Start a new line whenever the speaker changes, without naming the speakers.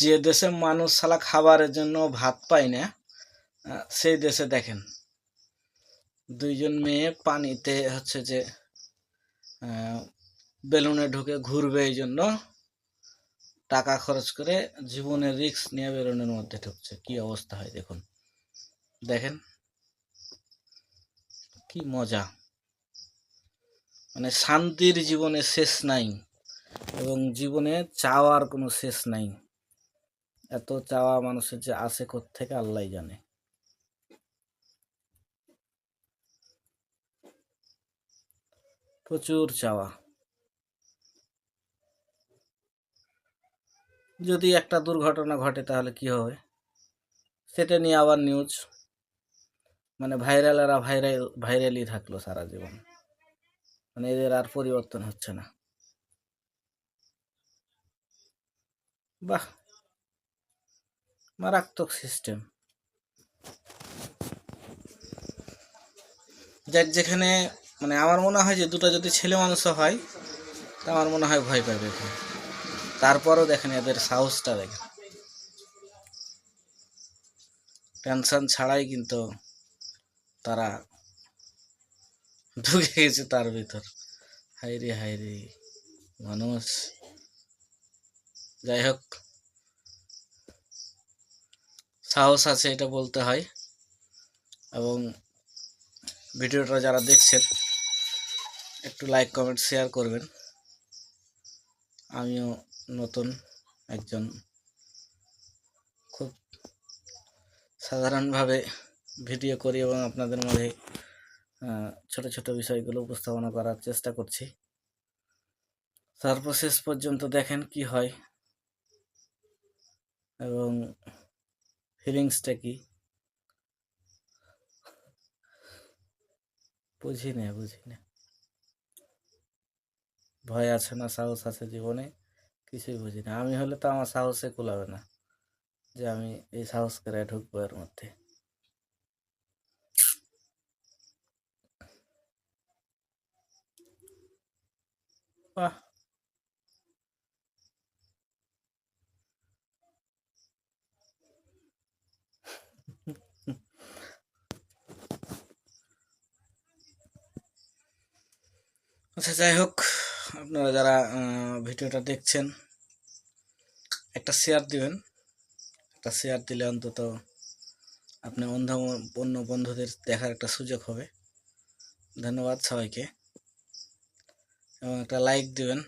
যে দেশে মানুষ শালা খাবারের জন্য ভাত পায় না, সেই দেশে দেখেন দুইজন মেয়ে পানিতে হচ্ছে যে বেলুনে ঢুকে ঘুরবে, এই জন্য টাকা খরচ করে জীবনের রিস্ক নিয়ে বেলুনের মধ্যে ঢুকছে। কি অবস্থা হয় দেখুন, দেখেন কি মজা। মানে শান্তির জীবনে শেষ নাই, এবং জীবনে চাওয়ার কোনো শেষ নাই। এত চাওয়া মানুষের যে আসে কোত্থেকে আল্লাহ জানে। প্রচুর চাওয়া। যদি একটা দুর্ঘটনা ঘটে তাহলে কি হবে, সেটা নিয়ে আবার নিউজ, মানে ভাইরালেরা ভাইরালই থাকলো সারা জীবন। মানে এদের আর পরিবর্তন হচ্ছে না। বাহ, মারাত্মক সিস্টেম। যার যেখানে মানে আমার মনে হয় যে দুটো যদি ছেলে মানুষও হয় তা আমার মনে হয় ভয় পাবে এখানে। তারপরও দেখেন এদের সাহসটা দেখেন, টেনশন ছাড়াই কিন্তু তারা ঢুকে গেছে তার ভিতর। হাইরে হাইরে মানুষ। যাই হোক, সাহস আছে এটা বলতে হয়। এবং ভিডিওটা যারা দেখছেন একটু লাইক কমেন্ট শেয়ার করবেন। আমিও নতুন একজন, খুব সাধারণভাবে ভিডিও করি এবং আপনাদের মাঝে ছোট ছোট বিষয়গুলো উপস্থাপনা করার চেষ্টা করছি। তারপর শেষ পর্যন্ত দেখেন কি হয় এবং ফিলিংসটা কি বুঝি না। ভয় আছে না সাহস আছে জীবনে, কিছুই বুঝি না। আমি হলে তো আমার সাহসে কুলাবে না যে আমি এই সাহস করে ঢুকবো এর মধ্যে। বাহ, আচ্ছা যাই হোক, আপনারা যারা ভিডিওটা দেখছেন একটা শেয়ার দিবেন। একটা শেয়ার দিলে অন্তত আপনি অন্য বন্ধুদের দেখার একটা সুযোগ হবে। ধন্যবাদ সবাইকে, এবং একটা লাইক দিবেন।